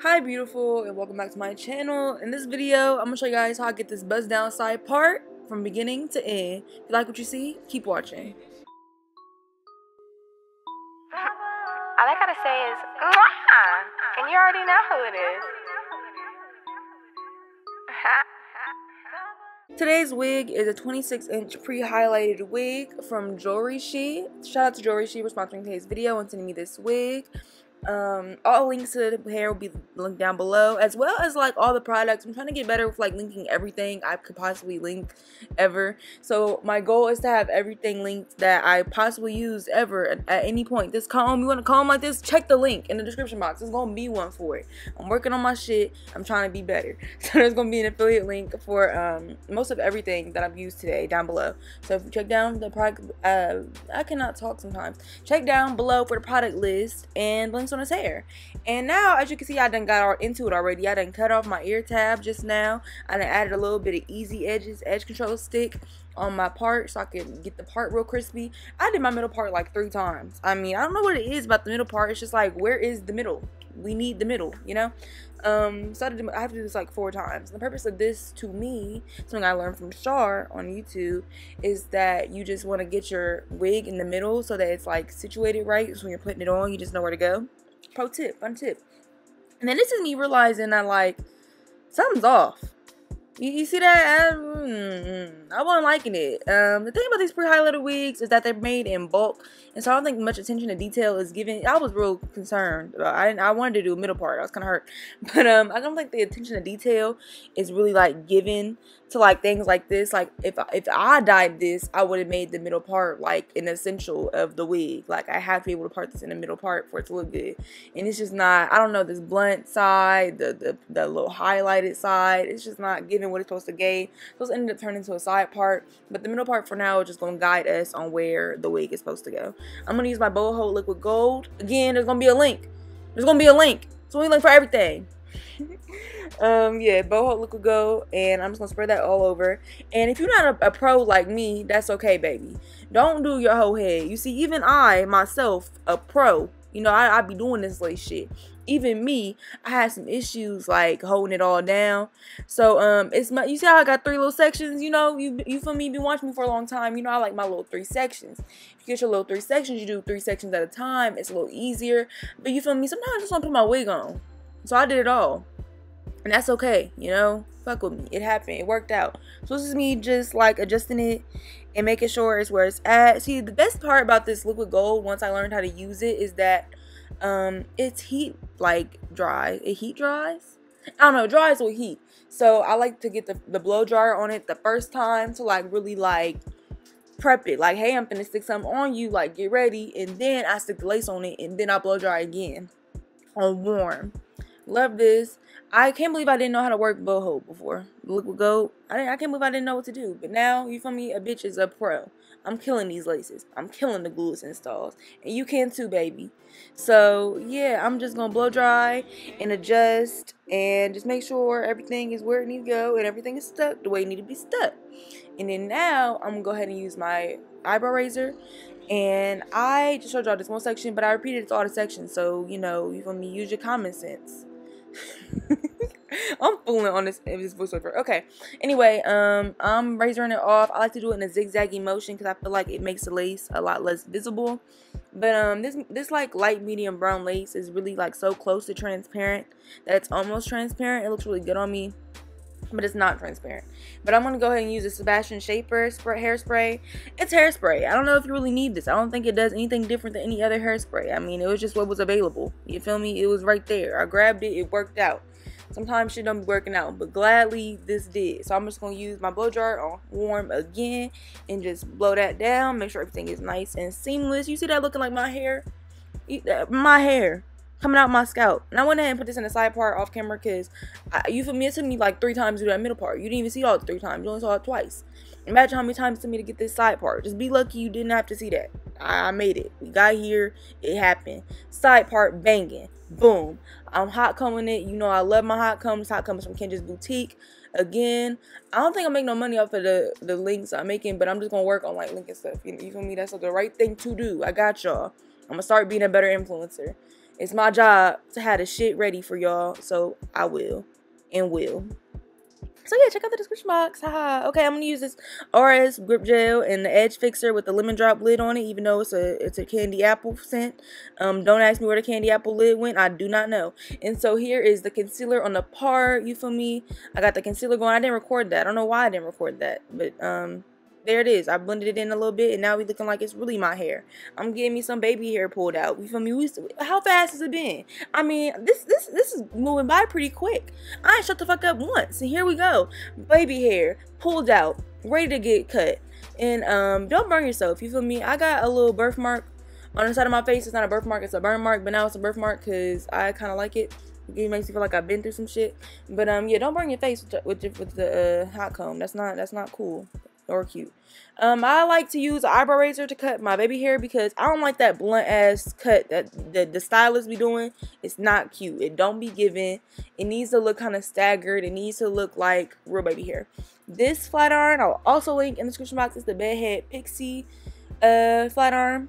Hi beautiful, and welcome back to my channel. In this video, I'm gonna show you guys how I get this buzz down side part from beginning to end. If you like what you see, keep watching. All I gotta say is, mwah! And you already know who it is. Today's wig is a 26-inch pre-highlighted wig from Jurllyshe. Shout out to Jurllyshe for sponsoring today's video and sending me this wig. All links to the hair will be linked down below, as well as like all the products. I'm trying to get better with like linking everything I could possibly link ever. So my goal is to have everything linked that I possibly use ever at any point. This comb, you want to comb like this, check the link in the description box. There's gonna be one for it. I'm working on my shit. I'm trying to be better. So there's gonna be an affiliate link for most of everything that I've used today down below. So if you check down the product, I cannot talk sometimes. Check down below for the product list and links on his hair. And now, as you can see, I done got into it already. I done cut off my ear tab just now. I done added a little bit of easy edges, edge control stick on my part so I can get the part real crispy. I did my middle part like 3 times. I mean, I don't know what it is about the middle part. It's just like, where is the middle? We need the middle, you know? So I have to do this like 4 times. The purpose of this, to me, something I learned from Shar on YouTube, is that you just want to get your wig in the middle so that it's like situated right. So when you're putting it on, you just know where to go. Pro tip, fun tip. And then this is me realizing that like something's off. You see that? I wasn't liking it. The thing about these pre-highlighted wigs is that they're made in bulk, and so I don't think much attention to detail is given. I was real concerned. I wanted to do a middle part. I was kind of hurt, but I don't think the attention to detail is really like given to like things like this. Like if I dyed this, I would have made the middle part like an essential of the wig. Like I have to be able to part this in the middle part for it to look good, and it's just not. I don't know, this blunt side, the little highlighted side. It's just not giving what it's supposed to give. So it's ended up turning into a side part, but the middle part for now is just gonna guide us on where the wig is supposed to go. I'm gonna use my boho liquid gold. Again, there's gonna be a link. There's gonna be a link. So we link for everything. Yeah, boho liquid gold, and I'm just gonna spread that all over. And if you're not a pro like me, that's okay, baby. Don't do your whole head. You see, even I myself, a pro, you know, I be doing this like shit. Even me, I had some issues like holding it all down. So it's my, you see how I got 3 little sections, you know, you feel me, been watching me for a long time, you know I like my little 3 sections. If you get your little 3 sections, you do 3 sections at a time. It's a little easier. But you feel me, sometimes I just want to put my wig on. So I did it all. And that's okay, you know, fuck with me. It happened, it worked out. So this is me just like adjusting it and making sure it's where it's at. See, the best part about this liquid gold, once I learned how to use it, is that it's heat like dry. It heat dries. I don't know, it dries with heat. So I like to get the blow dryer on it the first time to like really like prep it. Like, hey, I'm finna stick something on you, like get ready, and then I stick the lace on it, and then I blow dry again on warm. Love this. I can't believe I didn't know how to work boho before. Liquid gold. I can't believe I didn't know what to do. But now, you feel me? A bitch is a pro. I'm killing these laces. I'm killing the glueless installs. And you can too, baby. So, yeah, I'm just going to blow dry and adjust and just make sure everything is where it needs to go and everything is stuck the way it needs to be stuck. And then now, I'm going to go ahead and use my eyebrow razor. And I just showed y'all this one section, but I repeated it to all the sections. So, you know, you feel me? Use your common sense. I'm fooling on this voiceover. Okay. Anyway, I'm razoring it off. I like to do it in a zigzaggy motion because I feel like it makes the lace a lot less visible. But this like light medium brown lace is really like so close to transparent that it's almost transparent. It looks really good on me, but it's not transparent. But I'm gonna go ahead and use the Sebastian Shaper hairspray. It's hairspray. I don't know if you really need this. I don't think it does anything different than any other hairspray. I mean, it was just what was available. You feel me? It was right there. I grabbed it. It worked out. Sometimes shit don't be working out, but gladly this did. So I'm just gonna use my blow dryer on warm again and just blow that down. Make sure everything is nice and seamless. You see that looking like my hair? My hair coming out my scalp. And I went ahead and put this in the side part off camera because you feel me, it took me like 3 times to do that middle part. You didn't even see all 3 times. You only saw it twice. Imagine how many times it took me to get this side part. Just be lucky you didn't have to see that. I made it. We got here. It happened. Side part banging. Boom. I'm hot combing it. You know I love my hot combs. Hot combs from Kendra's Boutique. Again, I don't think I make no money off of the links I'm making, but I'm just going to work on like linking stuff. You feel me? That's like the right thing to do. I got y'all. I'm going to start being a better influencer. It's my job to have the shit ready for y'all, so I will and will. So yeah, check out the description box. Haha. Okay, I'm gonna use this RS grip gel and the edge fixer with the lemon drop lid on it, even though it's a candy apple scent. Don't ask me where the candy apple lid went. I do not know. And so here is the concealer on the part. You feel me? I got the concealer going. I didn't record that. I don't know why I didn't record that, but there it is. I blended it in a little bit, and now we looking like it's really my hair. I'm getting me some baby hair pulled out. You feel me? How fast has it been? I mean, this is moving by pretty quick. I ain't shut the fuck up once, and here we go. Baby hair pulled out, ready to get cut. And don't burn yourself. You feel me? I got a little birthmark on the side of my face. It's not a birthmark, it's a burn mark, but now it's a birthmark because I kind of like it. It makes me feel like I've been through some shit. But yeah, don't burn your face with the hot comb. That's not cool or cute. I like to use an eyebrow razor to cut my baby hair because I don't like that blunt ass cut that the stylist be doing. It's not cute. It don't be given. It needs to look kind of staggered. It needs to look like real baby hair. This flat iron, I'll also link in the description box. It's the Bedhead Pixie flat iron.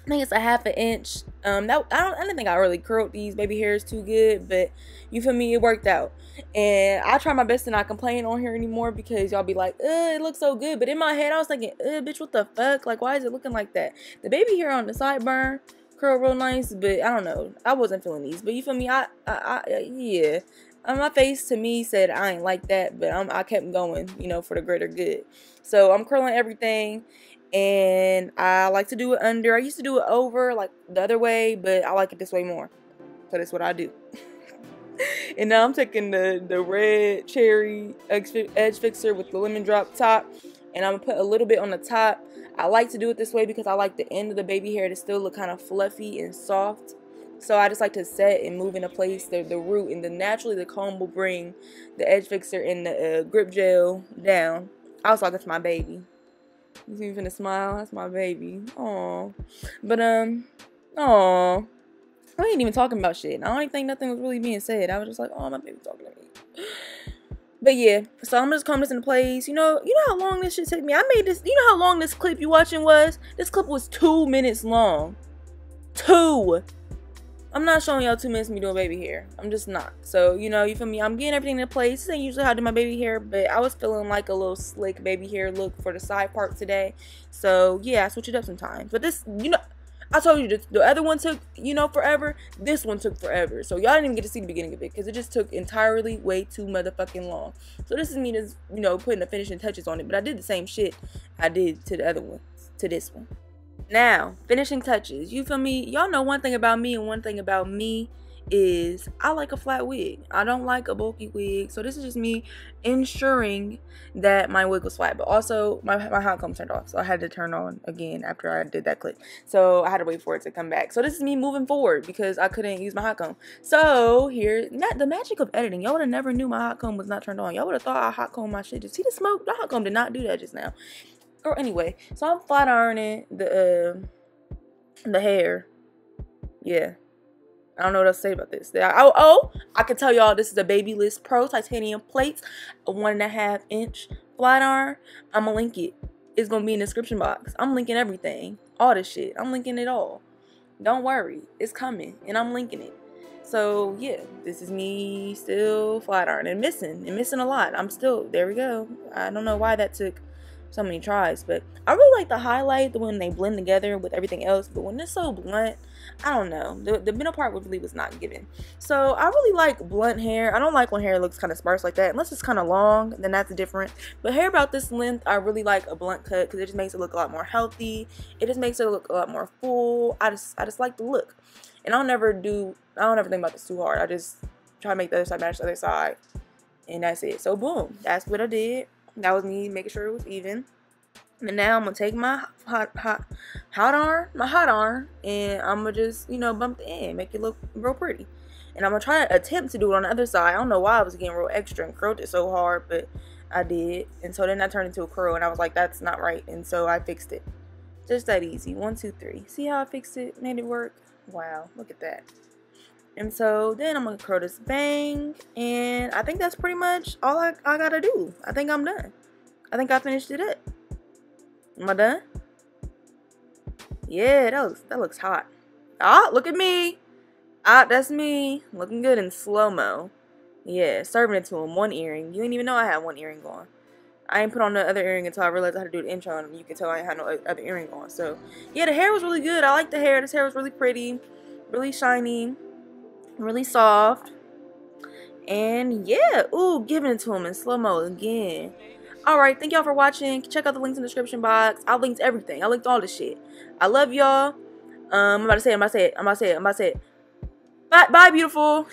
I think it's a 1/2 inch. I didn't think I really curled these baby hairs too good, but you feel me, it worked out. And I try my best to not complain on here anymore because y'all be like, it looks so good. But in my head, I was thinking, bitch, what the fuck? Like, why is it looking like that? The baby hair on the sideburn curl real nice, but I don't know. I wasn't feeling these. But you feel me? Yeah. My face to me said I ain't like that, but I kept going, you know, for the greater good. So I'm curling everything. And I like to do it under. I used to do it over, like the other way, but I like it this way more. So that's what I do. And now I'm taking the red cherry edge fixer with the lemon drop top, and I'm gonna put a little bit on the top. I like to do it this way because I like the end of the baby hair to still look kind of fluffy and soft. So I just like to set and move into place the root, and then naturally the comb will bring the edge fixer and the grip gel down. I was talking to my baby. You see me finna smile? That's my baby. Aww. But, aww. I ain't even talking about shit. I don't even think nothing was really being said. I was just like, oh, my baby talking to me. But yeah, so I'm just coming this into place. You know how long this shit took me? I made this, you know how long this clip you watching was? This clip was 2 minutes long. 2. I'm not showing y'all 2 minutes of me doing baby hair. I'm just not. So, you know, you feel me? I'm getting everything in place. This ain't usually how I do my baby hair, but I was feeling like a little slick baby hair look for the side part today. So, yeah, I switch it up sometimes. But this, you know, I told you the other one took, you know, forever. This one took forever. So, y'all didn't even get to see the beginning of it because it just took entirely way too motherfucking long. So, this is me just, you know, putting the finishing touches on it. But I did the same shit I did to the other one, to this one. Now, finishing touches. You feel me? Y'all know one thing about me, and one thing about me is I like a flat wig. I don't like a bulky wig. So this is just me ensuring that my wig was flat. But also, my hot comb turned off. So I had to turn on again after I did that clip. So I had to wait for it to come back. So this is me moving forward because I couldn't use my hot comb. So here, the magic of editing. Y'all would have never knew my hot comb was not turned on. Y'all would have thought I hot combed my shit. Just see the smoke? The hot comb did not do that just now. Or anyway, so I'm flat ironing the hair. Yeah, I don't know what else to say about this. I can tell y'all this is a Babyliss Pro titanium plates, a 1.5 inch flat iron. I'm gonna link it. It's gonna be in the description box. I'm linking everything, all this shit. I'm linking it all. Don't worry, it's coming, and I'm linking it. So yeah, this is me still flat ironing and missing a lot. I'm still there. We go. I don't know why that took so many tries, but I really like the highlight when they blend together with everything else. But when it's so blunt, I don't know, the middle part really was not given. So I really like blunt hair. I don't like when hair looks kind of sparse like that unless it's kind of long, then that's different. But hair about this length, I really like a blunt cut because it just makes it look a lot more healthy. It just makes it look a lot more full. I just like the look, and I don't ever think about this too hard. I just try to make the other side match the other side, and that's it. So boom, that's what I did. That was me making sure it was even. And now I'm gonna take my hot iron, and I'm gonna just, you know, bump the end, make it look real pretty. And I'm gonna try to attempt to do it on the other side. I don't know why I was getting real extra and curled it so hard, but I did. And so then I turned into a curl, and I was like, that's not right. And so I fixed it. Just that easy. 1, 2, 3. See how I fixed it? Made it work. Wow, look at that. And so then I'm gonna curl this bang, and I think that's pretty much all I gotta do. I think I'm done. I think I finished it up. Am I done? Yeah, that looks hot. Ah, look at me. Ah, that's me. Looking good in slow-mo. Yeah, serving it to him. One earring. You didn't even know I had one earring on. I ain't put on the other earring until I realized how to do the intro, and you can tell I ain't had no other earring on. So, yeah, the hair was really good. I like the hair. This hair was really pretty, really shiny, really soft. And, yeah, ooh, giving it to him in slow-mo again. Alright, thank y'all for watching. Check out the links in the description box. I linked everything. I linked all this shit. I love y'all. I'm about to say it. Bye, beautiful.